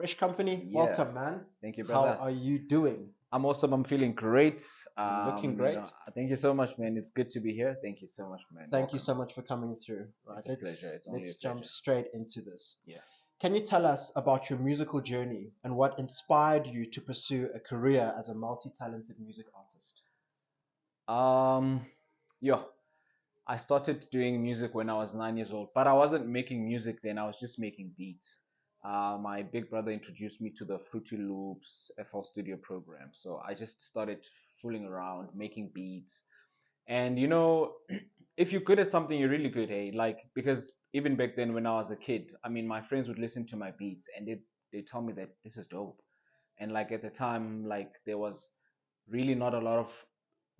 Fresh Company, Yeah, welcome, man. thank you, How brother. are you doing? I'm awesome. I'm feeling great. You're looking great. Thank you so much, man. It's good to be here. Thank you so much, man. Thank you Welcome. so much for coming through. Right, It's a pleasure. let's It's only a let's jump pleasure. straight into this. Yeah. Can you tell us about your musical journey and what inspired you to pursue a career as a multi-talented music artist? Um, yeah. I started doing music when I was 9 years old, but I wasn't making music then. I was just making beats. My big brother introduced me to the Fruity Loops FL Studio program, so I just started fooling around, making beats. And if you're good at something, you're really good, hey. Like because even back then when I was a kid, I mean, my friends would listen to my beats and they tell me that this is dope. And like at the time, like there was really not a lot of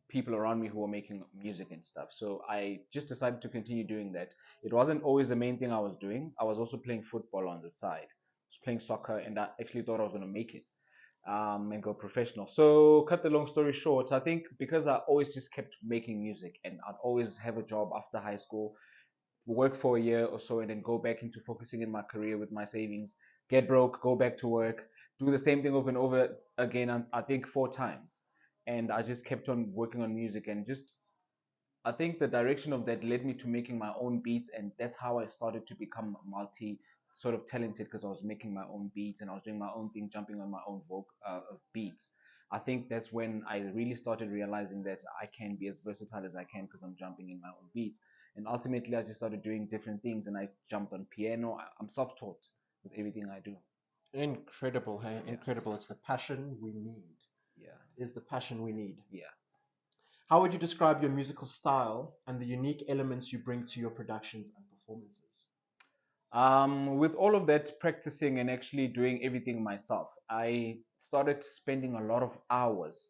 people around me who were making music and stuff. So I just decided to continue doing that. It wasn't always the main thing I was doing. I was also playing football on the side. I was playing soccer, and I actually thought I was going to make it and go professional. So, cut the long story short, I think because I always just kept making music and I'd always have a job after high school, work for a year or so, and then go back into focusing in my career with my savings, get broke, go back to work, do the same thing over and over again, I think 4 times. And I just kept on working on music and just I think the direction of that led me to making my own beats, and that's how I started to become multi sort of talented because I was making my own beats and I was doing my own thing, jumping on my own beats. I think that's when I really started realizing that I can be as versatile as I can because I'm jumping in my own beats. And ultimately, I just started doing different things, and I jumped on piano. I'm self-taught with everything I do. Incredible, hey, Yeah, incredible. It's the passion we need. yeah, It is the passion we need. yeah. How would you describe your musical style and the unique elements you bring to your productions and performances? With all of that practicing and actually doing everything myself, I started spending a lot of hours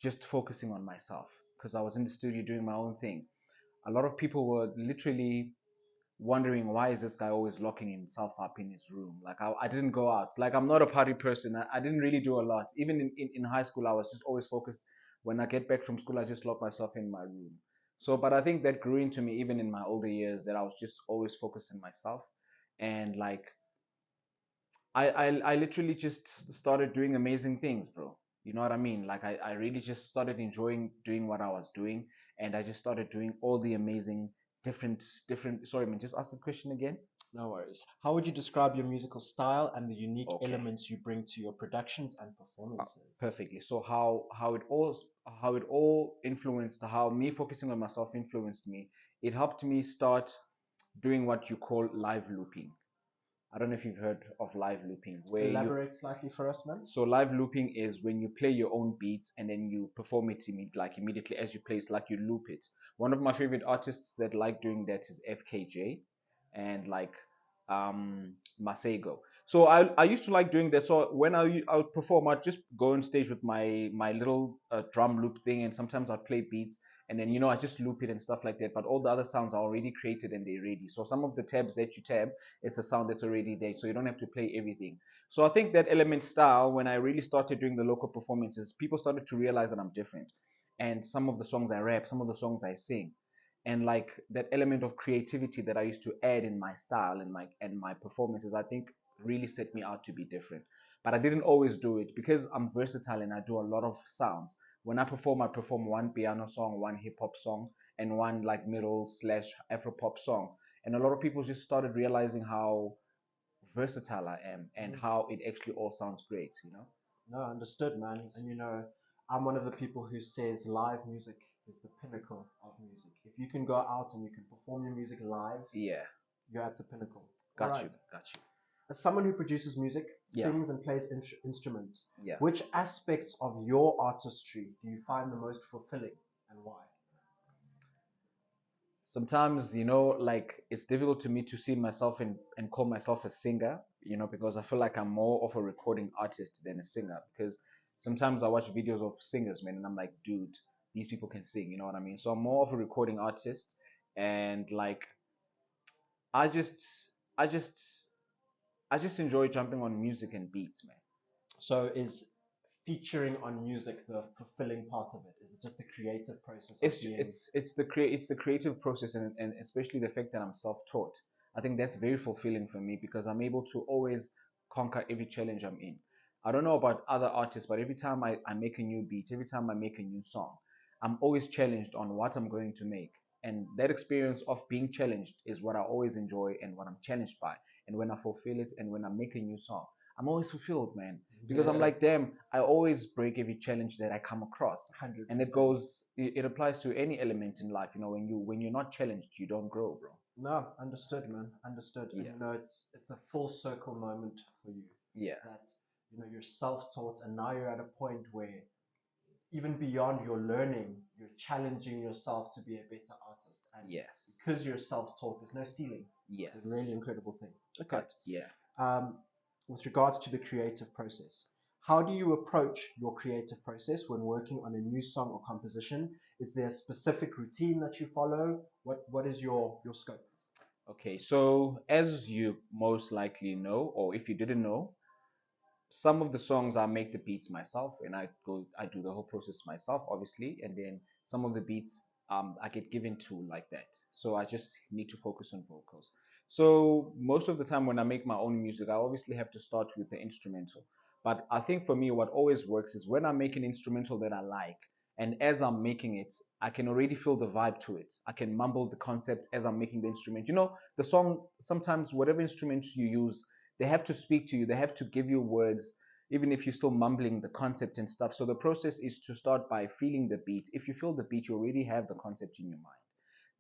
just focusing on myself because I was in the studio doing my own thing. A lot of people were literally wondering why is this guy always locking himself up in his room. Like I didn't go out. Like I'm not a party person. I didn't really do a lot. Even in high school, I was just always focused. When I get back from school, I just lock myself in my room. So, but I think that grew into me even in my older years that I was just always focused on myself and like I literally just started doing amazing things, bro. You know what I mean? Like I really just started enjoying doing what I was doing, and I just started doing all the amazing different. Sorry, man. Just ask the question again. No worries. How would you describe your musical style and the unique Okay. elements you bring to your productions and performances? Perfectly. So how it all influenced how me focusing on myself influenced me. It helped me start doing what you call live looping. I don't know if you've heard of live looping, where you Elaborate slightly for us, man. so live looping is when you play your own beats and then you perform it like immediately as you play. It's like you loop it. One of my favorite artists that like doing that is FKJ and like Masego. So I used to like doing that. So when I would perform, I'd just go on stage with my little drum loop thing, and sometimes I'd play beats, and then I just loop it and stuff like that. But all the other sounds are already created and they're ready. So some of the tabs that you tab, it's a sound that's already there, so you don't have to play everything. So I think that element style, when I really started doing the local performances, people started to realize that I'm different. And some of the songs I rap, some of the songs I sing, and like that element of creativity that I used to add in my style and my performances, I think really set me out to be different. But I didn't always do it because I'm versatile and I do a lot of sounds. When I perform one piano song, one hip hop song, and one like middle slash Afro pop song. And a lot of people just started realizing how versatile I am and Mhm. how it actually all sounds great. No, understood, man. And I'm one of the people who says live music is the pinnacle of music. If you can go out and you can perform your music live, Yeah, you're at the pinnacle. All got you, right. got you. As someone who produces music, Yeah, sings, and plays instruments, yeah. which aspects of your artistry do you find the most fulfilling and why? Sometimes, like it's difficult to me to see myself and call myself a singer, because I feel like I'm more of a recording artist than a singer. Because sometimes I watch videos of singers, man, and I'm like, dude, these people can sing, you know what I mean? So I'm more of a recording artist, and like I just, I just, I just enjoy jumping on music and beats, man. So, is featuring on music the fulfilling part of it? Is it just the creative process of it's being? it's the creative process, and especially the fact that I'm self-taught. I think that's very fulfilling for me because I'm able to always conquer every challenge I'm in. I don't know about other artists, but every time I make a new beat, every time I make a new song, I'm always challenged on what I'm going to make. And that experience of being challenged is what I always enjoy and what I'm challenged by. And when I fulfill it and when I make a new song, I'm always fulfilled, man. Because I'm Yeah, like, damn, I always break every challenge that I come across. And it 100%. goes, it applies to any element in life. You know, when you're not challenged, you don't grow, bro. No, understood, man. Understood. And Yeah, you know, it's a full circle moment for you yeah, that you know you're self-taught, and now you're at a point where even beyond your learning, you're challenging yourself to be a better artist. And yes, because you're self-taught, there's no ceiling. It's a really yes. incredible thing. Okay. Yeah. Um, with regards to the creative process, how do you approach your creative process when working on a new song or composition? Is there a specific routine that you follow? What is your scope? Okay, so as you most likely know, or if you didn't know, some of the songs I make the beats myself, and I do the whole process myself, obviously, and then some of the beats I get given to like that. So I just need to focus on vocals. So most of the time when I make my own music, I obviously have to start with the instrumental. But I think for me, what always works is when I make an instrumental that I like, and as I'm making it, I can already feel the vibe to it. I can mumble the concept as I'm making the instrument. You know, the song, sometimes whatever instrument you use, they have to speak to you, they have to give you words, even if you're still mumbling the concept and stuff. So the process is to start by feeling the beat. If you feel the beat, you already have the concept in your mind.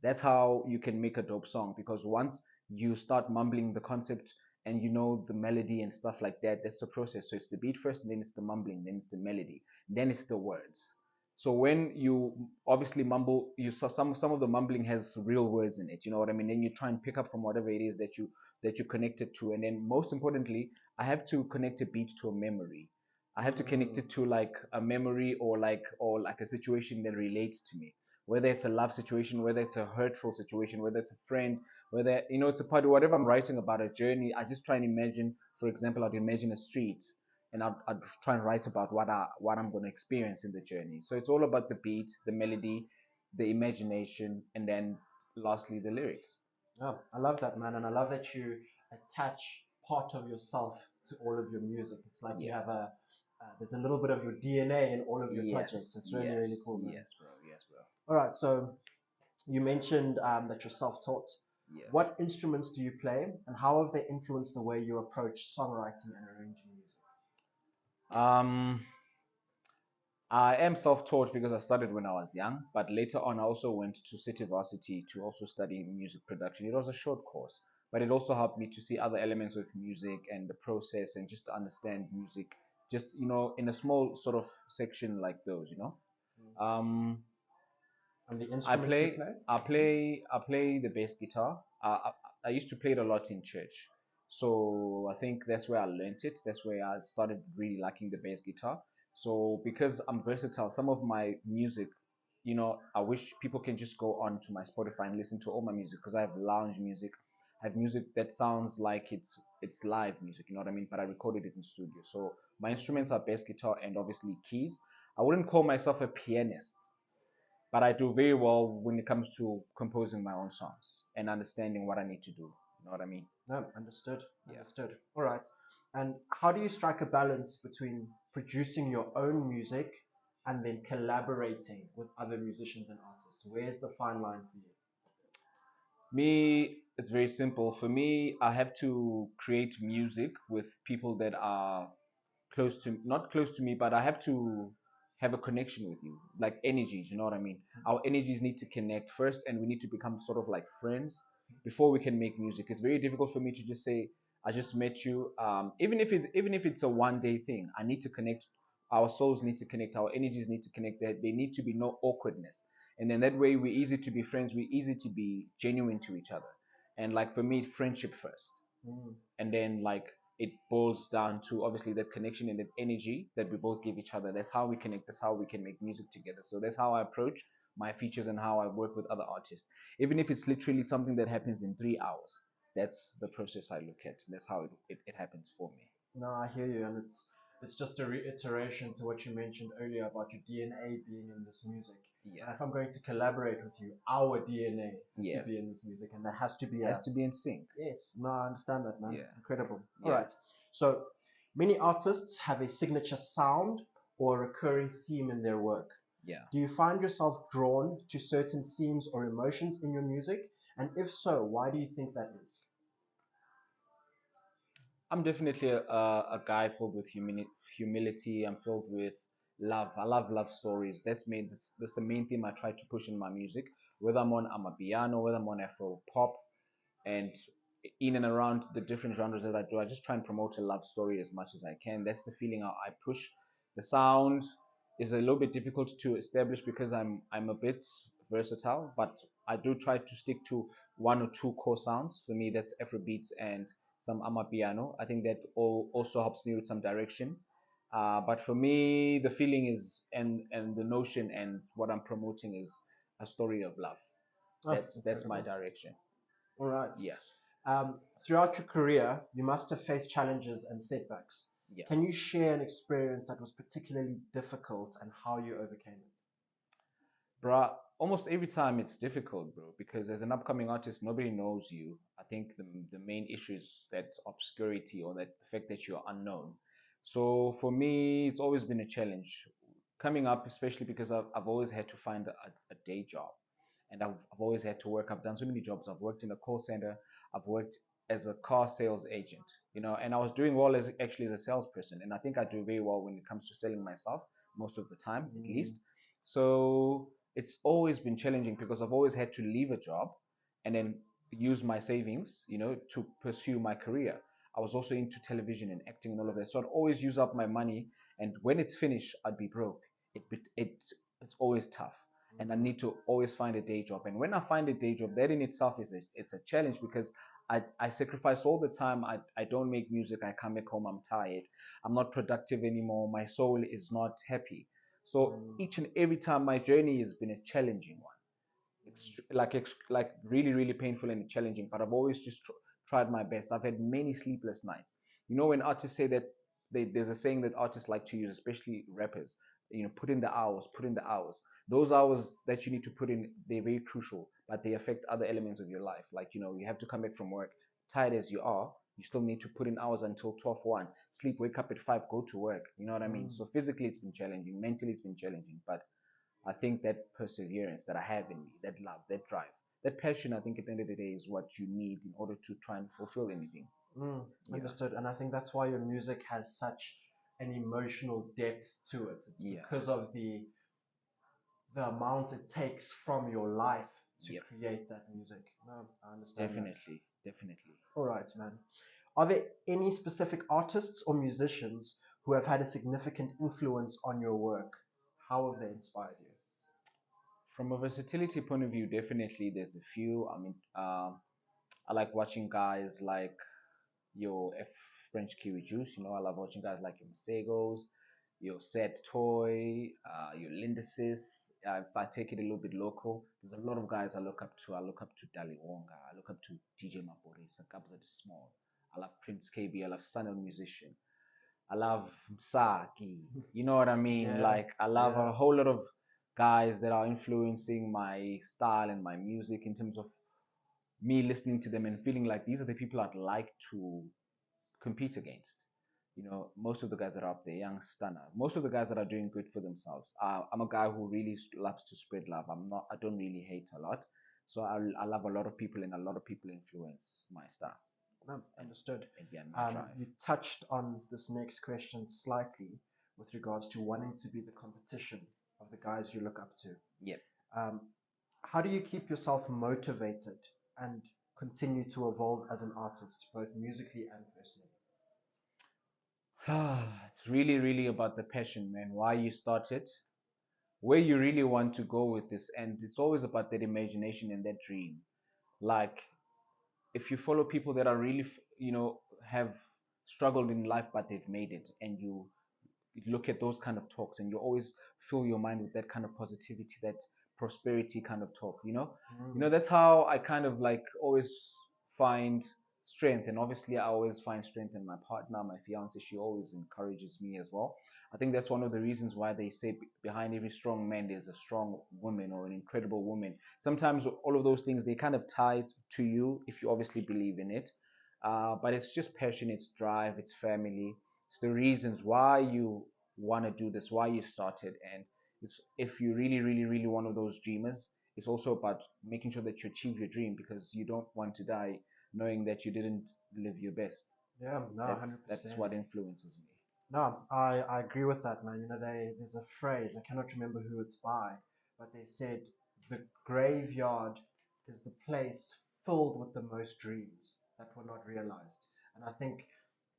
That's how you can make a dope song, because once you start mumbling the concept and you know the melody and stuff like that, that's the process. So it's the beat first, and then it's the mumbling, then it's the melody, then it's the words. So when you obviously mumble, you saw some of the mumbling has real words in it. You know what I mean? Then you try and pick up from whatever it is that you connected to, and then most importantly, I have to connect a beat to a memory. I have to connect Mm, it to like a memory, or like a situation that relates to me, whether it's a love situation, whether it's a hurtful situation, whether it's a friend, whether it's a party, whatever I'm writing about, a journey. I just try and imagine, for example, I'd imagine a street, and I'd try and write about what I'm going to experience in the journey. So it's all about the beat, the melody, the imagination, and then lastly the lyrics. oh, I love that, man, and I love that you attach part of yourself to all of your music. It's like you Yeah. have there's a little bit of your DNA in all of your projects. Yes, It's really, really yes, cool, man. yes, bro. Yes, bro. All right, so you mentioned that you're self-taught. What Yes. instruments do you play, and how have they influenced the way you approach songwriting and arranging music? Um, I am self-taught because I started when I was young, but later on I also went to City Varsity to also study music production. It was a short course, but it also helped me to see other elements of music and the process, and just to understand music, just in a small sort of section like those. Mm. Um, And the I instruments you play, play? I play, I play the bass guitar. I used to play it a lot in church, so I think that's where I learned it. That's where I started really liking the bass guitar. So because I'm versatile, some of my music, I wish people can just go on to my Spotify and listen to all my music, because I have lounge music. I have music that sounds like it's live music. You know what I mean? But I recorded it in studio. So my instruments are bass guitar and obviously keys. I wouldn't call myself a pianist, but I do very well when it comes to composing my own songs and understanding what I need to do. You know what I mean? No, understood. Yeah. Understood. All right. And how do you strike a balance between producing your own music and then collaborating with other musicians and artists? Where's the fine line for you? Me, it's very simple. For me, I have to create music with people that are not close to me, but I have to have a connection with you, like energies. You know what I mean? Our energies need to connect first, and we need to become sort of like friends before we can make music. It's very difficult for me to just say I just met you. Even if it's a one day thing, I need to connect. Our souls need to connect. Our energies need to connect. There need to be no awkwardness, and then that way we're easy to be friends. We're easy to be genuine to each other. And like for me, friendship first, Mm. and then like it boils down to obviously that connection and that energy that we both give each other. That's how we connect. That's how we can make music together. So that's how I approach my features and how I work with other artists. Even if it's literally something that happens in 3 hours, that's the process I look at. That's how it happens for me. No, I hear you, and it's just a reiteration to what you mentioned earlier about your DNA being in this music. Yeah. And if I'm going to collaborate with you, our DNA has to be in Yes. this music, and there has to be Has a to be in sync. yes. No, I understand that, man. Yeah. Incredible. All Yeah. right. So many artists have a signature sound or a recurring theme in their work. Yeah. Do you find yourself drawn to certain themes or emotions in your music? And if so, why do you think that is? I'm definitely a guy filled with humility. I'm filled with love. I love love stories. That's the main theme I try to push in my music. Whether I'm on Amapiano, whether I'm on Afro pop, and in and around the different genres that I do, I just try and promote a love story as much as I can. That's the feeling I push. The sound is a little bit difficult to establish because I'm a bit versatile, but I do try to stick to one or two core sounds. For me, that's Afro beats and some Amapiano. I think that also helps me with some direction. But for me, the feeling is and the notion and what I'm promoting is a story of love. Oh, That's my incredible. direction. All right. Yeah, Throughout your career, you must have faced challenges and setbacks. yeah. Can you share an experience that was particularly difficult and how you overcame it? Bruh, almost every time it's difficult, bro, because as an upcoming artist, nobody knows you. I think the main issue is that obscurity or that the fact that you're unknown. So for me, it's always been a challenge coming up, especially because I've always had to find a day job and I've always had to work. I've done so many jobs. I've worked in a call center. I've worked as a car sales agent, and I was doing well as actually as a salesperson. And I think I do very well when it comes to selling myself most of the time, at Mm, least. So it's always been challenging because I've always had to leave a job and then use my savings, to pursue my career. I was also into television and acting and all of that. So I'd always use up my money, and when it's finished, I'd be broke. It's always tough, and I mm, need to always find a day job. And when I find a day job, that in itself it's a challenge because I sacrifice all the time. I don't make music. I come back home. I'm tired. I'm not productive anymore. My soul is not happy. So mm, each and every time my journey has been a challenging one, like really really painful and challenging. But I've always just tried my best. I've had many sleepless nights. When artists say that there's a saying that artists like to use, especially rappers. Put in the hours, put in the hours. Those hours that you need to put in, they're very crucial, but they affect other elements of your life. Like, you have to come back from work, tired as you are, you still need to put in hours until 12:01. Sleep, wake up at 5, go to work. You know what I mean? mm. So physically it's been challenging, mentally it's been challenging, but I think that perseverance that I have in me, that love, that drive, that passion, I think at the end of the day is what you need in order to try and fulfill anything. Mm, Yeah, understood. And I think that's why your music has such an emotional depth to it. It's yeah, because of the amount it takes from your life to yep, create that music. No, I understand that. definitely, definitely. All right, man. Are there any specific artists or musicians who have had a significant influence on your work? How have they inspired you? From a versatility point of view, definitely there's a few. I mean, I like watching guys like your French Kiwi Juice. I love watching guys like your Masegos, your Set Toy, your Lindesis. If I take it a little bit local, there's a lot of guys I look up to. I look up to Dali Wonga. I look up to DJ Maborisa, Kabza the Small. I love Prince KB. I love Sun Musician. I love Msaki. You know what I mean? Yeah, Like, I love yeah. a whole lot of guys that are influencing my style and my music in terms of me listening to them and feeling like these are the people I'd like to compete against. Most of the guys that are up there, young Stunner, most of the guys that are doing good for themselves. I'm a guy who really loves to spread love. I don't really hate a lot. So I love a lot of people and a lot of people influence my style No, and, understood. again, my drive. You touched on this next question slightly with regards to wanting to be the competition of the guys you look up to. Yep. Um, how do you keep yourself motivated and continue to evolve as an artist, both musically and personally? It's really, really about the passion, man. Why you started, where you really want to go with this, and it's always about that imagination and that dream. Like, if you follow people that are really, have struggled in life but they've made it, and you look at those kind of talks, and you always fill your mind with that kind of positivity, that prosperity kind of talk. Mm, That's how I kind of like always find strength. And obviously, I always find strength in my partner, my fiance. She always encourages me as well. I think that's one of the reasons why they say behind every strong man there's a strong woman or an incredible woman. Sometimes all of those things they kind of tie to you if you obviously believe in it. But it's just passion, it's drive, it's family, it's the reasons why you want to do this, why you started, and it's if you really, really, really one of those dreamers. It's also about making sure that you achieve your dream because you don't want to die knowing that you didn't live your best. Yeah, no, That's what 100%. influences me. No, I agree with that, man. There's a phrase, I cannot remember who it's by, but they said the graveyard is the place filled with the most dreams that were not realized. And I think,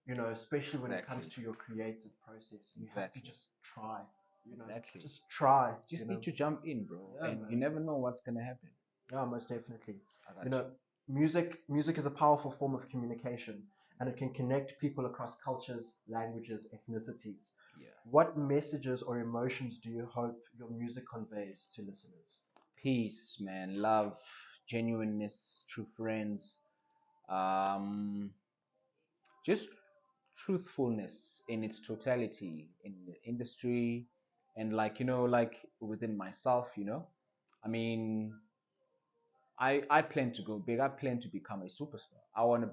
especially when it comes Exactly. to your creative process, you have to Exactly. just try, Exactly. just try, Just need to jump in, bro, Yeah, and you man. never know what's gonna happen. Yeah, most definitely. I You got know, music is a powerful form of communication, and it can connect people across cultures, languages, ethnicities. you. Yeah. What messages or emotions do you hope your music conveys to listeners? Peace, man, love, genuineness, true friends, um, just truthfulness in its totality in the industry, and like like within myself. I mean, I plan to go big. I plan to become a superstar. I want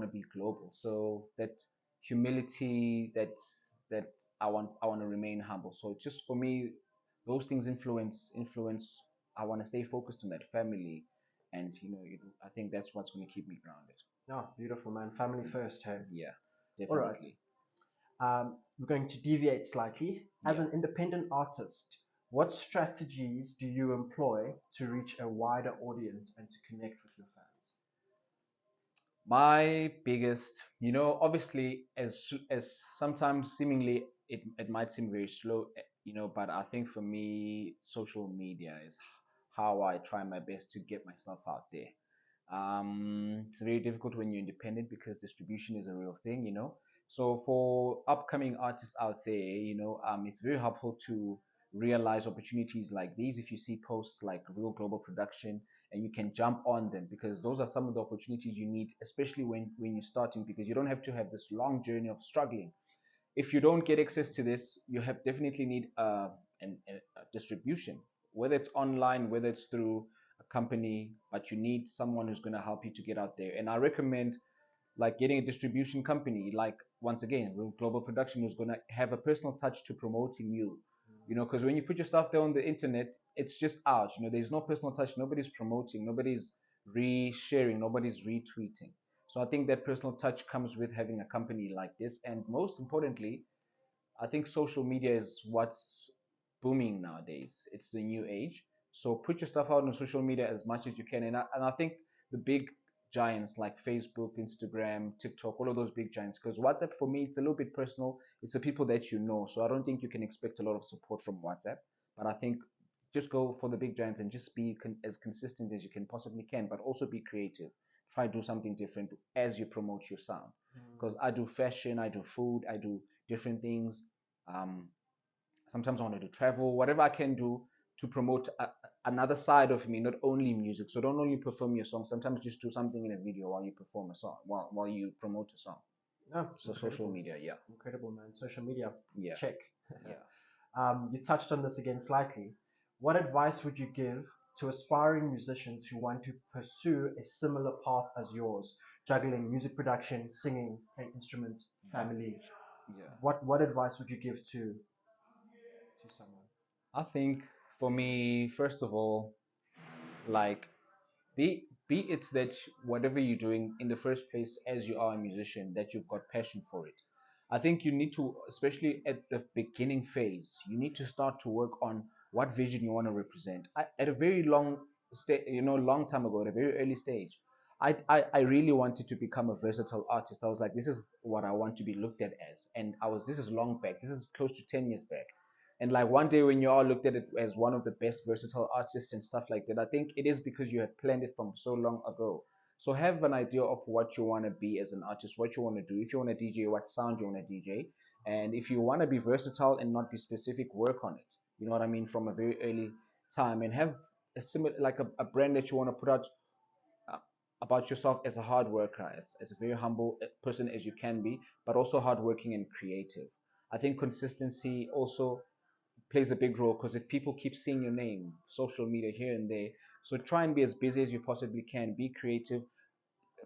to be global. So that humility, that I want to remain humble. So just for me, those things influence. I want to stay focused on that family, and I think that's what's going to keep me grounded. Oh, beautiful, man. Family first, hey? Yeah, All right. definitely. We're going to deviate slightly. As Yeah. an independent artist, what strategies do you employ to reach a wider audience and to connect with your fans? My biggest, obviously, as sometimes seemingly it might seem very slow, but I think for me, social media is how I try my best to get myself out there. It's very difficult when you're independent because distribution is a real thing. So for upcoming artists out there, it's very helpful to realize opportunities like these if you see posts like real global production and you can jump on them because those are some of the opportunities you need, especially when you're starting, because you don't have to have this long journey of struggling. If you don't get access to this, you have definitely need a distribution, whether it's online, whether it's through a company, but you need someone who's going to help you to get out there. And I recommend like getting a distribution company, like once again, global production, who's going to have a personal touch to promoting you. Because when you put your stuff there on the internet, it's just out. There's no personal touch. Nobody's promoting. Nobody's re-sharing. Nobody's retweeting. So I think that personal touch comes with having a company like this. And most importantly, I think social media is what's booming nowadays. It's the new age. So put your stuff out on social media as much as you can. And I think the big giants like Facebook, Instagram, TikTok, all of those big giants, because WhatsApp for me, it's a little bit personal. It's the people that you know. So I don't think you can expect a lot of support from WhatsApp. But I think just go for the big giants and just be as consistent as you can possibly can, but also be creative. Try to do something different as you promote your sound. Mm. Because I do fashion, I do food, I do different things. Um, Sometimes I want to do travel, whatever I can do to promote another side of me, not only music. So don't only perform your song. Sometimes just do something in a video while you perform a song, while you promote a song. Oh, So social incredible. media, yeah, Incredible, man. Social media, yeah, check. yeah. You touched on this again slightly. What advice would you give to aspiring musicians who want to pursue a similar path as yours, juggling music production, singing, playing instruments, family? Yeah. What advice would you give to someone? I think for me, first of all, like be it that whatever you're doing in the first place as you are a musician, that you've got passion for it. I think you need to, especially at the beginning phase, you need to start to work on what vision you want to represent. At a very long time ago, at a very early stage, I really wanted to become a versatile artist. I was like, this is what I want to be looked at as, and this is long back, this is close to 10 years back. And like one day when you all looked at it as one of the best versatile artists and stuff like that, I think it is because you had planned it from so long ago. So have an idea of what you want to be as an artist, what you want to do. If you want to DJ, what sound you want to DJ. And if you want to be versatile and not be specific, work on it. You know what I mean? From a very early time, and have a similar, like a brand that you want to put out. about yourself as a hard worker, as a very humble person as you can be, but also hardworking and creative. I think consistency also plays a big role because if people keep seeing your name, social media here and there, so try and be as busy as you possibly can, be creative,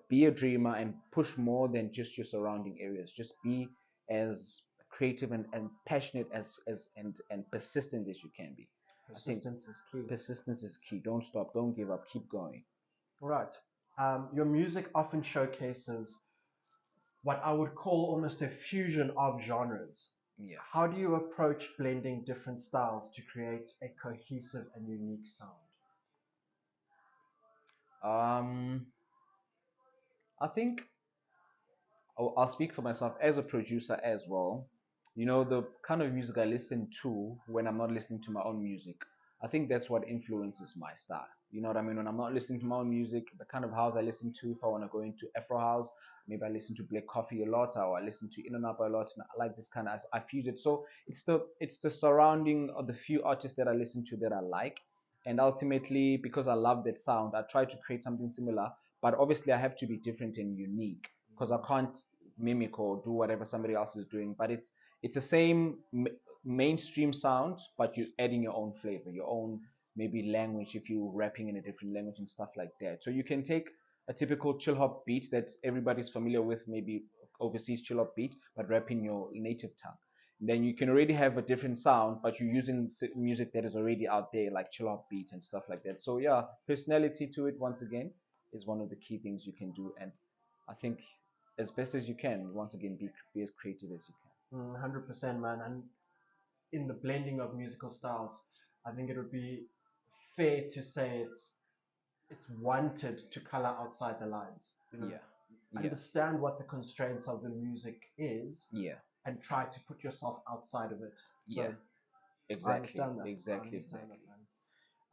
be a dreamer, and push more than just your surrounding areas. Just be as creative and passionate and persistent as you can be. I think Persistence is key. persistence is key. Don't stop, don't give up, keep going. Right. Your music often showcases what I would call almost a fusion of genres. Yeah. How do you approach blending different styles to create a cohesive and unique sound? um I think I'll speak for myself as a producer as well. You know, the kind of music I listen to when I'm not listening to my own music, I think that's what influences my style. You know what I mean? When I'm not listening to my own music, the kind of house I listen to, if I want to go into Afro house, maybe I listen to Black Coffee a lot, or I listen to In and Up a lot, and I like this kind of, I fuse it. So it's the surrounding of the few artists that I listen to that I like, and ultimately because I love that sound, I try to create something similar. But obviously, I have to be different and unique because I can't mimic or do whatever somebody else is doing. But it's the same mainstream sound, but you're adding your own flavor, your own maybe language if you're rapping in a different language and stuff like that. So you can take a typical chill hop beat that everybody's familiar with, maybe overseas chill hop beat, but rap in your native tongue. And then you can already have a different sound, but you're using music that is already out there, like chill hop beat and stuff like that. So yeah, personality to it once again is one of the key things you can do, and I think as best as you can, once again, be as creative as you can. 100%, man. And in the blending of musical styles, I think it would be fair to say it's wanted to color outside the lines. Yeah, yeah, Understand what the constraints of the music is yeah, and try to put yourself outside of it. yeah. So I Exactly, understand that. I exactly, understand that, exactly.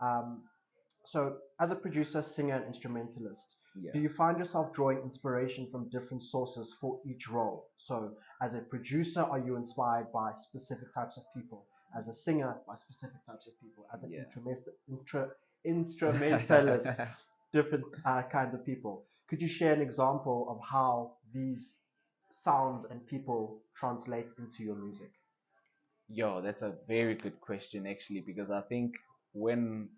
man. So, as a producer, singer, and instrumentalist, Yeah, do you find yourself drawing inspiration from different sources for each role? So, as a producer, are you inspired by specific types of people? As a singer, by specific types of people? As an yeah. instrumentalist, different kinds of people. Could you share an example of how these sounds and people translate into your music? Yo, that's a very good question actually, because I think when,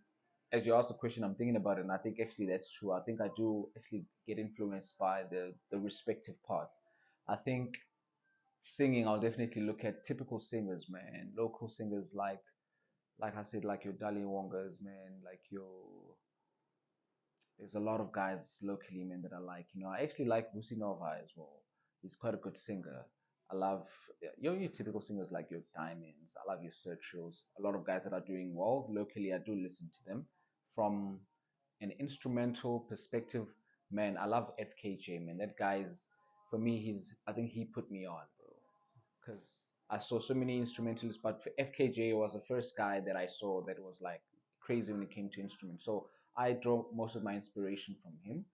as you asked the question, I'm thinking about it, and I think actually that's true. I think I do actually get influenced by the respective parts. I think singing, I'll definitely look at typical singers, man, local singers like I said, like your Dali Wongas, man, like your there's a lot of guys locally, man, that I like. You know, I actually like Vusi Nova as well. He's quite a good singer. I love your typical singers like your Diamonds. I love your Sertrials. A lot of guys that are doing well locally. I do listen to them. From an instrumental perspective, man, I love FKJ. Man, that guy's for me. I think he put me on, bro, because I saw so many instrumentalists, but FKJ was the first guy that I saw that was like crazy when it came to instruments. So I draw most of my inspiration from him.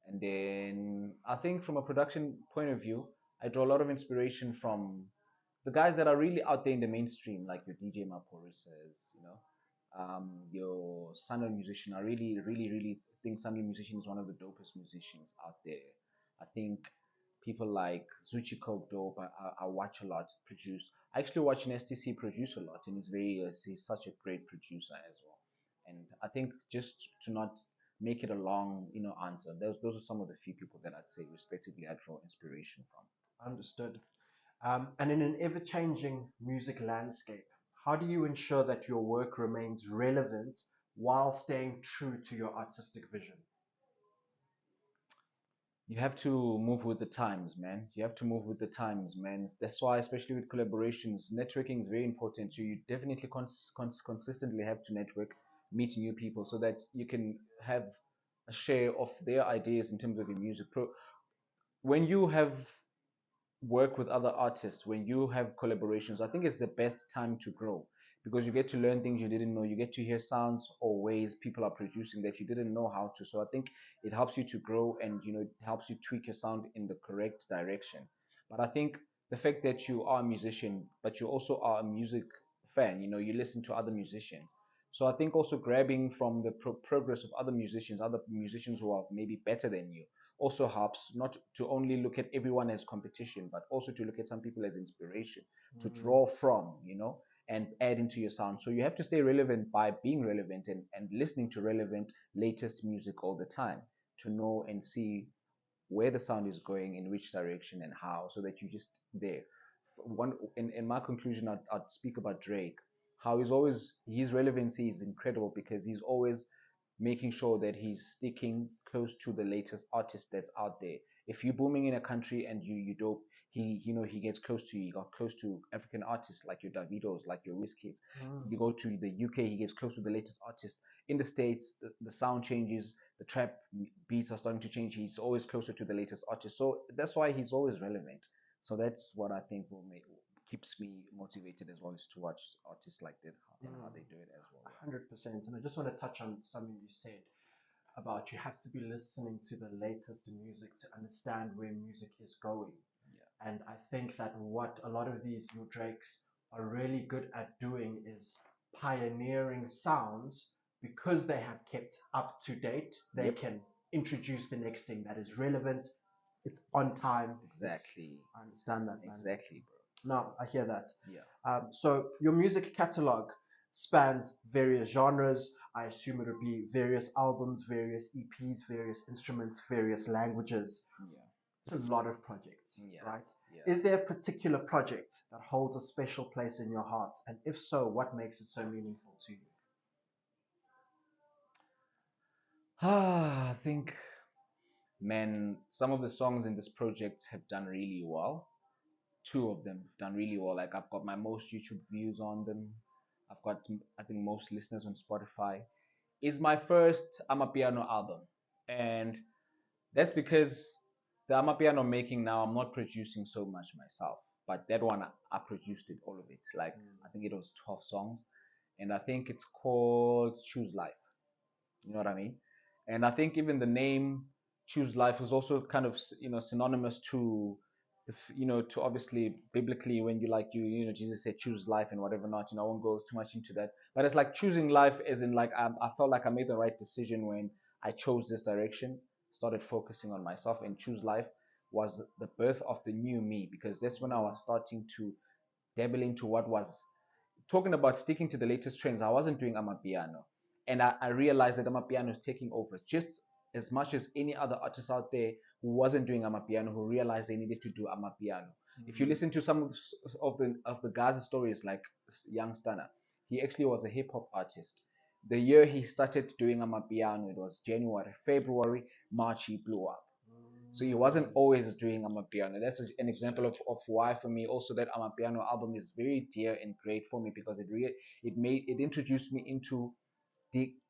And then I think from a production point of view, I draw a lot of inspiration from the guys that are really out there in the mainstream, like your DJ Maporisas, your Sunday musician. I really, really, really think Sunday musician is one of the dopest musicians out there. I think people like Zuchi Coke Dope, I watch a lot produce. I actually watch an STC produce a lot, and he's such a great producer as well. And I think just to not make it a long, answer, those are some of the few people that I'd say respectively I draw inspiration from. Understood. And in an ever changing music landscape, how do you ensure that your work remains relevant while staying true to your artistic vision? You have to move with the times, man. You have to move with the times, man. That's why, especially with collaborations, networking is very important. So you definitely consistently have to network, meet new people, so that you can have a share of their ideas in terms of your music. When you have work with other artists, when you have collaborations, I think it's the best time to grow because you get to learn things you didn't know. You get to hear sounds or ways people are producing that you didn't know how to. So I think it helps you to grow, and it helps you tweak your sound in the correct direction. But I think the fact that you are a musician, but you also are a music fan, you listen to other musicians. So I think also grabbing from the progress of other musicians who are maybe better than you also helps, not to only look at everyone as competition, but also to look at some people as inspiration to Mm, draw from, and add into your sound. So you have to stay relevant by being relevant and listening to relevant latest music all the time to know and see where the sound is going, in which direction and how, so that you just there. One in my conclusion, I'd speak about Drake. How he's always his relevancy is incredible because he's always making sure that he's sticking close to the latest artist that's out there. If you're booming in a country and you dope, he gets close to you. He got close to African artists like your Davidos, like your Wizkids. mm, You go to the UK, he gets close to the latest artist. In the States, the sound changes, the trap beats are starting to change. He's always closer to the latest artist, so that's why he's always relevant. So that's what I think will make keeps me motivated as well, is to watch artists like that and how mm. they do it as well. 100%. And I just want to touch on something you said about you have to be listening to the latest music to understand where music is going. Yeah. And I think that what a lot of these your Drakes are really good at doing is pioneering sounds because they have kept up to date. They Yep. can introduce the next thing that is relevant. It's on time. Exactly. I understand that, man. Exactly, No, I hear that. bro. Yeah. So your music catalog spans various genres. I assume it would be various albums, various EPs, various instruments, various languages. Yeah. It's a lot of projects, Yeah. right? Yeah. Is there a particular project that holds a special place in your heart? And if so, what makes it so meaningful to you? I think, man, some of the songs in this project have done really well. Two of them have done really well. Like I've got my most YouTube views on them. I've got, I think, most listeners on Spotify. Is my first Amapiano album, and that's because the Amapiano I'm making now, I'm not producing so much myself. But that one, I produced it, all of it. Like I think it was 12 songs, and I think it's called Choose Life. You know what I mean? And I think even the name choose life was also kind of synonymous to to obviously biblically when Jesus said choose life and whatever not. I won't go too much into that, but it's like choosing life as in like I felt like I made the right decision when I chose this direction, started focusing on myself, and choose life was the birth of the new me, because that's when I was starting to dabble into what was talking about sticking to the latest trends. I wasn't doing Amapiano, and I realized that Amapiano is taking over just as much as any other artist out there who wasn't doing Amapiano, who realized they needed to do Amapiano. If you listen to some of the guys' stories, like Young Stunner, he actually was a hip hop artist. The year he started doing Amapiano, it was January, February, March, he blew up. So he wasn't always doing Amapiano. That's an example of why for me also that Amapiano album is very dear and great for me, because it introduced me into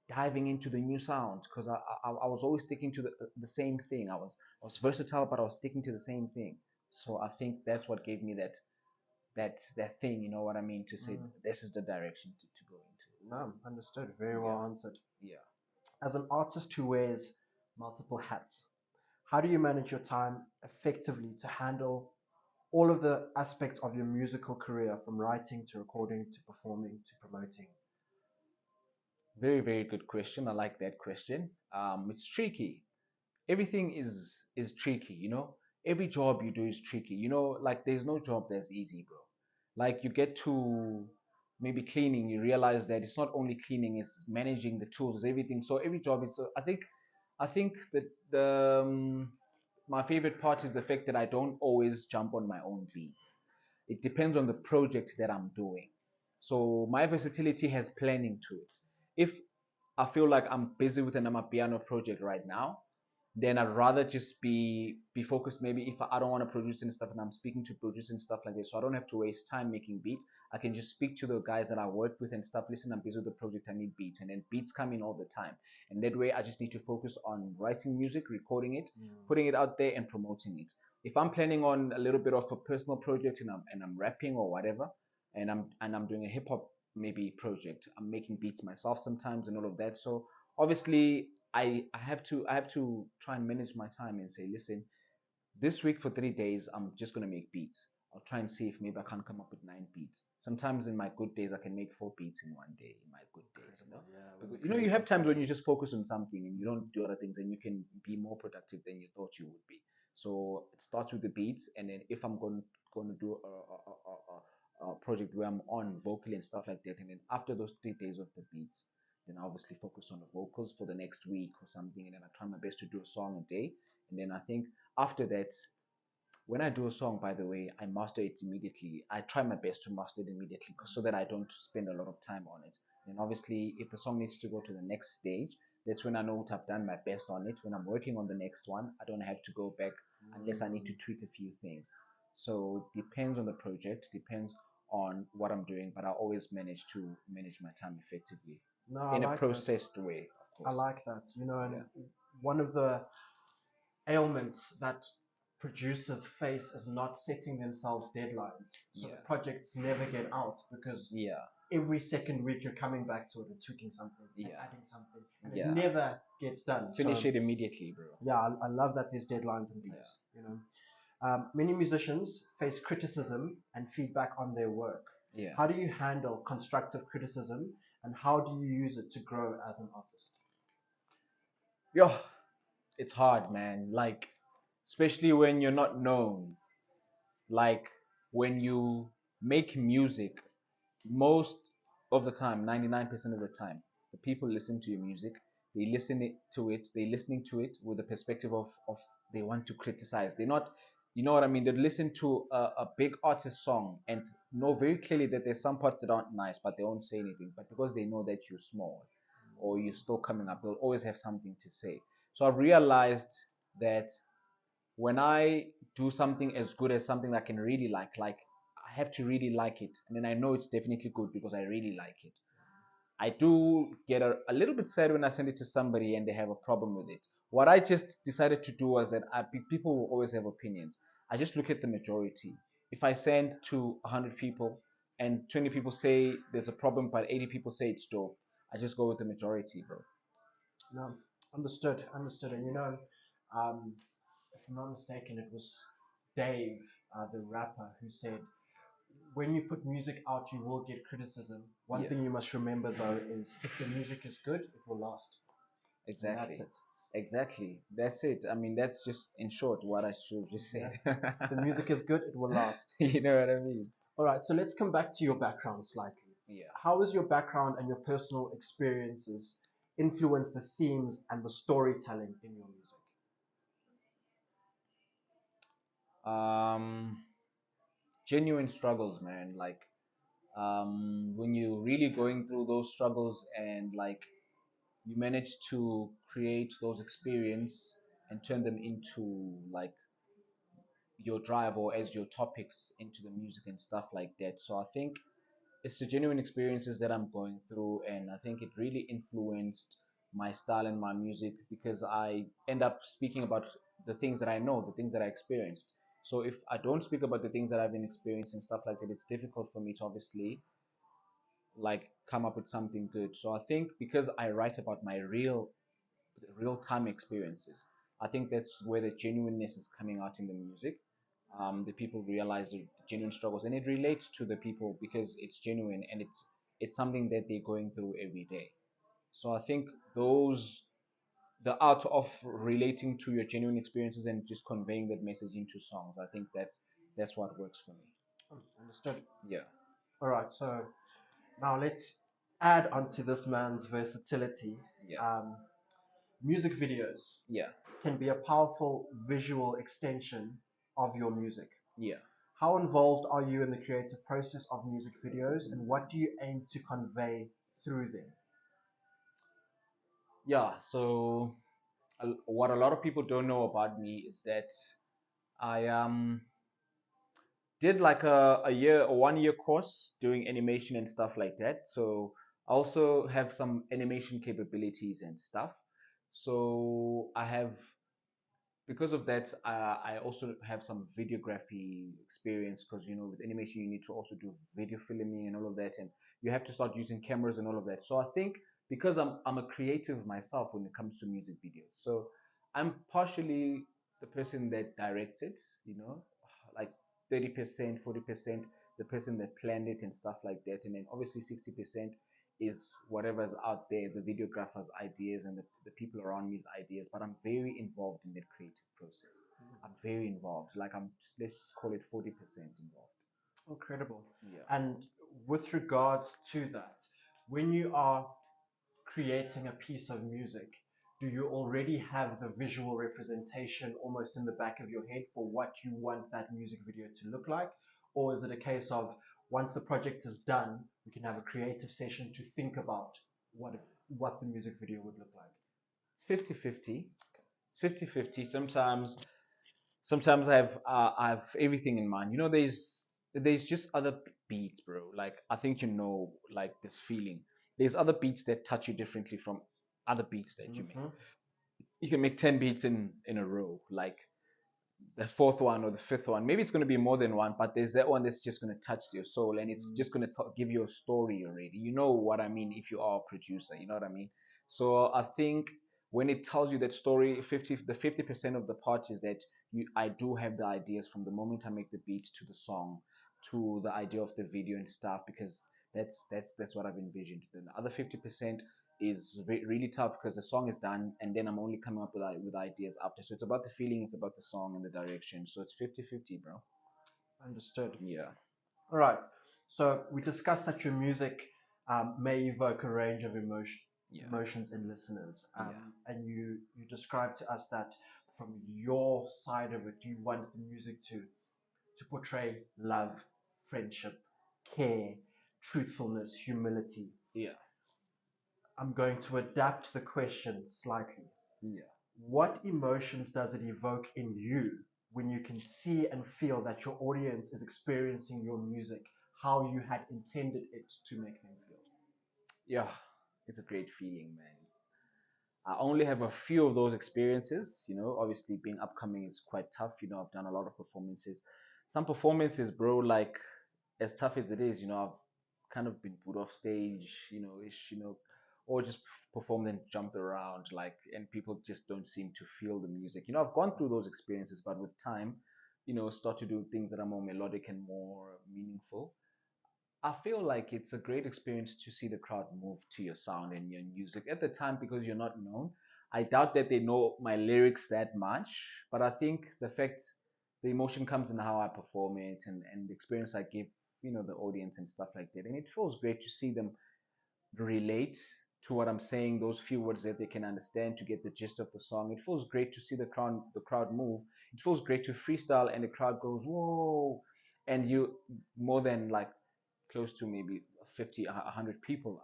diving into the new sound, because I was always sticking to the same thing. I was versatile, but I was sticking to the same thing. So I think that's what gave me that thing, you know what I mean, to say this is the direction to go into. No, understood. Very Yeah, well answered. yeah. As an artist who wears multiple hats, how do you manage your time effectively to handle all of the aspects of your musical career, from writing to recording to performing to promoting? Very, very good question. I like that question. It's tricky. Everything is tricky, you know. Every job you do is tricky, you know. Like there's no job that's easy, bro. Like you get to maybe cleaning, you realize that it's not only cleaning, it's managing the tools, everything. So every job is. I think that my favorite part is the fact that I don't always jump on my own beats. It depends on the project that I'm doing. So my versatility has planning to it. If I feel like I'm busy with an Amapiano project right now, then I'd rather just be focused. Maybe if I don't want to produce and stuff, and I'm speaking to producers and stuff like this, so I don't have to waste time making beats. I can just speak to the guys that I work with and stuff. Listen, I'm busy with the project. I need beats, and then beats come in all the time. And that way, I just need to focus on writing music, recording it, putting it out there, and promoting it. If I'm planning on a little bit of a personal project and I'm rapping or whatever, and I'm doing a hip hop maybe project, I'm making beats myself sometimes and all of that. So obviously I have to try and manage my time and say, listen, this week for 3 days I'm just gonna make beats. I'll try and see if maybe I can't come up with 9 beats. Sometimes in my good days, I can make 4 beats in one day. In my good days, you know, Yeah, with the because you have creative times when you process. just focus on something and you don't do other things, and you can be more productive than you thought you would be. So it starts with the beats, and then if I'm going to do a project where I'm on vocal and stuff like that, and then after those 3 days of the beats, then I obviously focus on the vocals for the next week or something, and then I try my best to do a song a day, and then I think after that, when I do a song, by the way, I master it immediately. I try my best to master it immediately so that I don't spend a lot of time on it. And obviously, if the song needs to go to the next stage, that's when I know what I've done my best on it. When I'm working on the next one, I don't have to go back unless I need to tweak a few things. So it depends on the project, depends on what I'm doing, but I always manage to manage my time effectively No, I in a like that. processed way, of I course. like that. You know, Yeah, and one of the ailments that producers face is not setting themselves deadlines. So the yeah, projects never get out because yeah, every second week you're coming back to it and tweaking something and yeah, adding something, and it yeah. never gets done. Finish So it immediately, bro. yeah, I love that there's deadlines in Yeah, place. You know, many musicians face criticism and feedback on their work. yeah. How do you handle constructive criticism, and how do you use it to grow as an artist? Yo, it's hard, man. Like, especially when you're not known. Like, when you make music, most of the time, 99% of the time, the people listen to your music. They're listening to it with the perspective of they want to criticize. They're not, you know what I mean? They listen to a big artist song and know very clearly that there's some parts that aren't nice, but they won't say anything. But because they know that you're small or you're still coming up, they'll always have something to say. So I've realized that when I do something as good as something that I can really like I have to really like it, and then I know it's definitely good because I really like it. I do get a little bit sad when I send it to somebody and they have a problem with it. What I just decided to do was that people will always have opinions. I just look at the majority. If I send to 100 people and 20 people say there's a problem, but 80 people say it's dope, I just go with the majority, bro. No, understood, understood. And you Yeah, know, if I'm not mistaken, it was Dave, the rapper, who said, "When you put music out, you will get criticism. One yeah, thing you must remember, though, is if the music is good, it will last." And that's exactly. it. Exactly. That's it. I mean, that's just in short what I should have just Yeah. said. If the music is good, it will last. You know what I mean? All right, so let's come back to your background slightly. Yeah. How has your background and your personal experiences influenced the themes and the storytelling in your music? Um, Genuine struggles, man. Like, when you're really going through those struggles and like you manage to create those experience and turn them into like your drive or as your topics into the music and stuff like that. So I think it's the genuine experiences that I'm going through, and I think it really influenced my style and my music because I end up speaking about the things that I know, the things that I experienced. So if I don't speak about the things that I've been experiencing and stuff like that, it's difficult for me to obviously like come up with something good. So I think because I write about my real time experiences, I think that's where the genuineness is coming out in the music. The people realize the genuine struggles, and it relates to the people because it's genuine and it's something that they're going through every day. So I think those the art of relating to your genuine experiences and just conveying that message into songs. I think that's what works for me. Understood. Yeah, All right, so now let's add onto this man's versatility. yeah, Um, Music videos yeah, can be a powerful visual extension of your music. yeah, How involved are you in the creative process of music videos, and what do you aim to convey through them? yeah. So what a lot of people don't know about me is that I did like a 1 year course doing animation and stuff like that. So I also have some animation capabilities and stuff. So I have because of that, I also have some videography experience because with animation you need to also do video filming and all of that, and you have to start using cameras and all of that. So I think because I'm a creative myself when it comes to music videos, so I'm partially the person that directs it, like 30%, 40% the person that planned it and stuff like that, and then obviously 60% is whatever's out there, the videographer's ideas and the people around me's ideas. But I'm very involved in that creative process. I'm very involved. Like I'm, let's just call it 40% involved. Incredible. Yeah. And with regards to that, when you are creating a piece of music, do you already have the visual representation almost in the back of your head for what you want that music video to look like? Or is it a case of once the project is done, we can have a creative session to think about what what the music video would look like? It's 50-50. It's 50-50. Sometimes I have everything in mind. You know, there's just other beats, bro. Like I think you know, like this feeling. There's other beats that touch you differently from other beats that you make. Mm-hmm. You can make 10 beats in a row, like the fourth one or the fifth one. Maybe it's going to be more than one, but there's that one that's just going to touch your soul, and it's just going to give you a story already. You know what I mean? If you are a producer, you know what I mean. So I think when it tells you that story, 50% of the part is that I do have the ideas from the moment I make the beat to the song, to the idea of the video and stuff, because that's what I've envisioned. Then the other 50% is really tough because the song is done and then I'm only coming up with ideas after. So it's about the feeling, it's about the song and the direction. So it's 50-50, bro. Understood. Yeah. All right. So we discussed that your music may evoke a range of Yeah. emotions in listeners, Yeah. and you described to us that from your side of it, you want the music to portray love, friendship, care, truthfulness, humility. Yeah. I'm going to adapt the question slightly. Yeah. What emotions does it evoke in you when you can see and feel that your audience is experiencing your music how you had intended it to make them feel? Yeah. It's a great feeling, man. I only have a few of those experiences. You know, obviously being upcoming is quite tough. You know, I've done a lot of performances. Some performances, bro, like as tough as it is, you know, I've kind of been put off stage, or just performed and jumped around, like, and people just don't seem to feel the music. You know, I've gone through those experiences, but with time, start to do things that are more melodic and more meaningful. I feel like it's a great experience to see the crowd move to your sound and your music at the time because you're not known. I doubt that they know my lyrics that much, but I think the emotion comes in how I perform it and the experience I give, the audience and stuff like that. And it feels great to see them relate to what I'm saying, those few words that they can understand to get the gist of the song. It feels great to see the crowd move. It feels great to freestyle and the crowd goes, whoa. And you more than like close to maybe 50, 100 people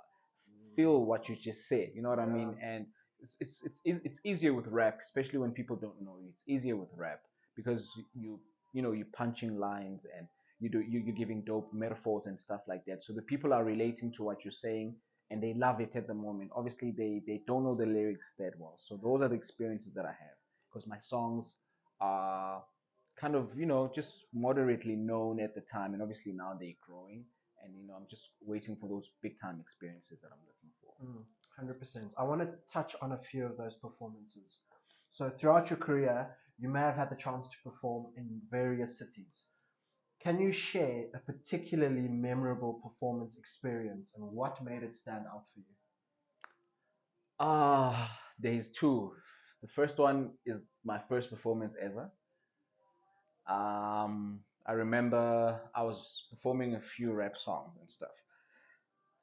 feel what you just said. You know what I mean? And it's easier with rap, especially when people don't know you. It's easier with rap because you're punching lines and you're giving dope metaphors and stuff like that. So the people are relating to what you're saying and they love it at the moment. Obviously, they don't know the lyrics that well. So those are the experiences that I have because my songs are kind of just moderately known at the time, and obviously now they're growing and I'm just waiting for those big time experiences that I'm looking for. 100%. I want to touch on a few of those performances. So throughout your career, you may have had the chance to perform in various cities. Can you share a particularly memorable performance experience and what made it stand out for you? There's two. The first one is my first performance ever. I remember I was performing a few rap songs and stuff.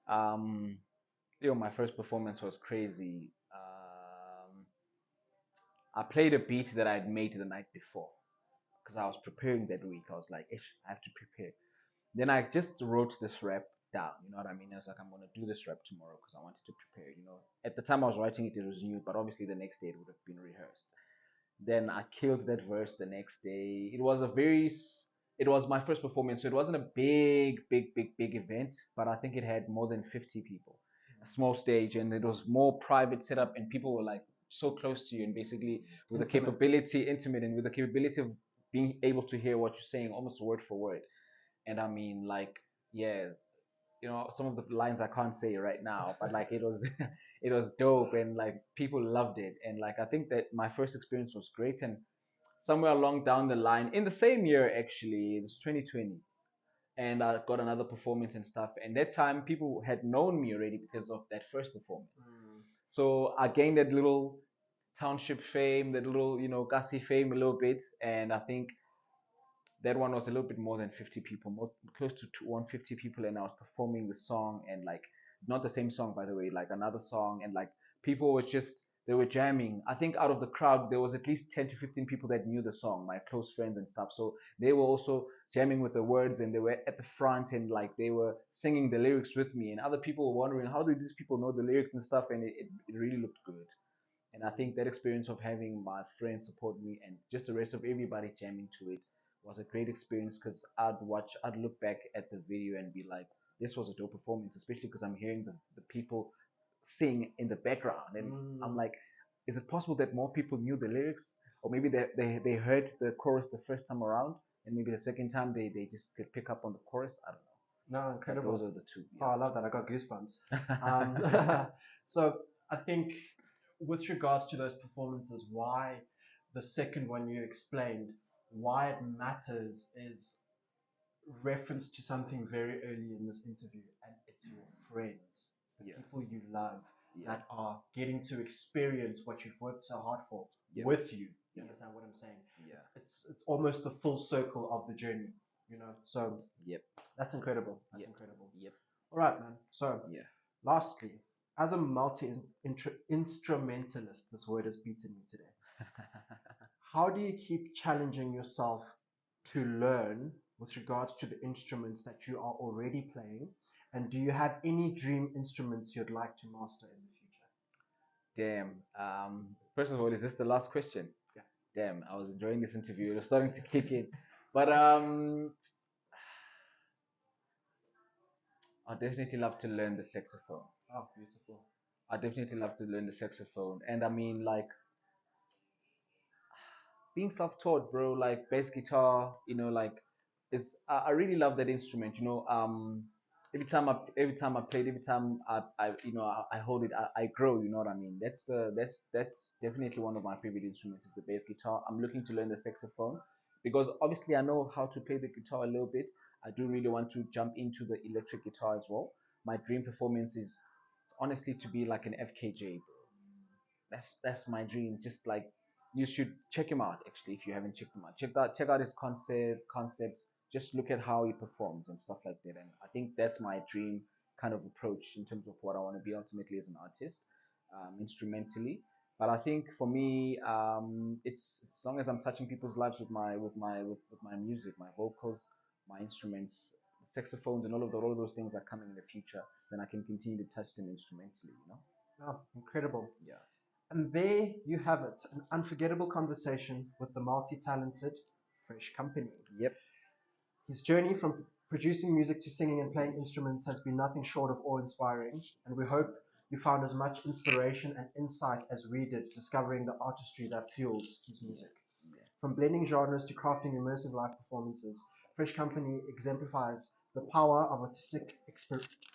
Um, my first performance was crazy. I played a beat that I'd made the night before because I was preparing that week. I was like, Ish, I have to prepare. Then I just wrote this rap down. You know what I mean? I was like, I'm gonna do this rap tomorrow because I wanted to prepare. At the time I was writing it, it was new, but obviously the next day it would have been rehearsed. Then I killed that verse the next day. It was my first performance, so it wasn't a big, big, big, big event, but I think it had more than 50 people, a small stage, and it was more private setup, and people were like so close to you, and basically with the Intimate. capability, intimate, and with the capability of being able to hear what you're saying almost word for word. And I mean, like, yeah, some of the lines I can't say right now, but like it was it was dope and like people loved it. And like I think that my first experience was great. And somewhere along down the line, in the same year actually, it was 2020, and I got another performance and stuff. And that time, people had known me already because of that first performance. Mm. So I gained that little township fame, that little, Kasi fame a little bit. And I think that one was a little bit more than 50 people, more close to 150 people, and I was performing the song, and like not the same song by the way, like another song, and like people were just, they were jamming. I think out of the crowd there was at least 10 to 15 people that knew the song, my close friends and stuff. So they were also jamming with the words, and they were at the front, and like they were singing the lyrics with me, and other people were wondering how do these people know the lyrics and stuff, and it really looked good. And I think that experience of having my friends support me and just the rest of everybody jamming to it was a great experience, because I'd look back at the video and be like, this was a dope performance, especially because I'm hearing the people sing in the background. And I'm Mm. like, is it possible that more people knew the lyrics? Or maybe they heard the chorus the first time around, and maybe the second time they just could pick up on the chorus. I don't know. No, But those incredible. are the two. Oh, I love that. I got goosebumps. So I think with regards to those performances, why the second one you explained, why it matters is reference to something very early in this interview, and it's your friends, it's the Yeah. people you love Yeah. that are getting to experience what you've worked so hard for Yep. with you. You Yep. understand what I'm saying? Yeah. It's almost the full circle of the journey, you know. So Yep. that's incredible. That's Yep. incredible. Yep. All right, man. So Yeah. lastly, as a multi instrumentalist, this word has beaten me today. How do you keep challenging yourself to learn with regards to the instruments that you are already playing? And do you have any dream instruments you'd like to master in the future? Damn. First of all, is this the last question? Yeah. Damn, I was enjoying this interview. It was starting to kick in. But I definitely love to learn the saxophone. Oh, beautiful. I definitely love to learn the saxophone. And I mean, like, being self-taught, bro, like bass guitar, like it's I really love that instrument. Every time I play it, every time I hold it, I grow. You know what I mean? That's definitely one of my favorite instruments is the bass guitar. I'm looking to learn the saxophone because obviously I know how to play the guitar a little bit. I do really want to jump into the electric guitar as well. My dream performance is honestly to be like an FKJ, bro. That's my dream. Just like you should check him out actually if you haven't checked him out. Check out his concepts. Just look at how he performs and stuff like that. And I think that's my dream kind of approach in terms of what I want to be ultimately as an artist, instrumentally. But I think for me, it's as long as I'm touching people's lives with my music, my vocals, my instruments, saxophones, and all of those things are coming in the future. Then I can continue to touch them instrumentally. Oh, incredible. Yeah. And there you have it, an unforgettable conversation with the multi-talented Fresh Company. Yep. His journey from producing music to singing and playing instruments has been nothing short of awe-inspiring, and we hope you found as much inspiration and insight as we did discovering the artistry that fuels his music. Yeah. From blending genres to crafting immersive live performances, Fresh Company exemplifies the power of artistic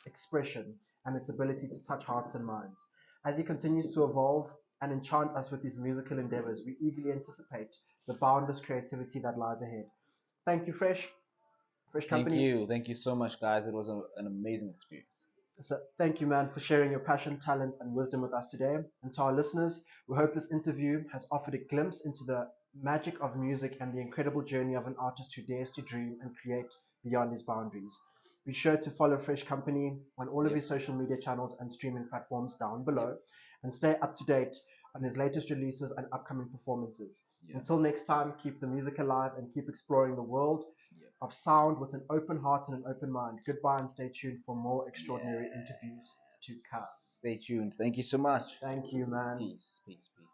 expression and its ability to touch hearts and minds. As he continues to evolve and enchant us with his musical endeavors, we eagerly anticipate the boundless creativity that lies ahead. Thank you, Fresh Thank Company. you. Thank you so much, guys. It was an amazing experience. So thank you, man, for sharing your passion, talent, and wisdom with us today. And to our listeners, we hope this interview has offered a glimpse into the magic of music and the incredible journey of an artist who dares to dream and create beyond his boundaries. Be sure to follow Fresh Company on all of Yep. his social media channels and streaming platforms down below, Yep. and stay up to date on his latest releases and upcoming performances. Yeah. Until next time, keep the music alive and keep exploring the world Yep. of sound with an open heart and an open mind. Goodbye and stay tuned for more extraordinary interviews to come. Stay tuned. Thank you so much. Thank you, man. Peace. Peace. Peace.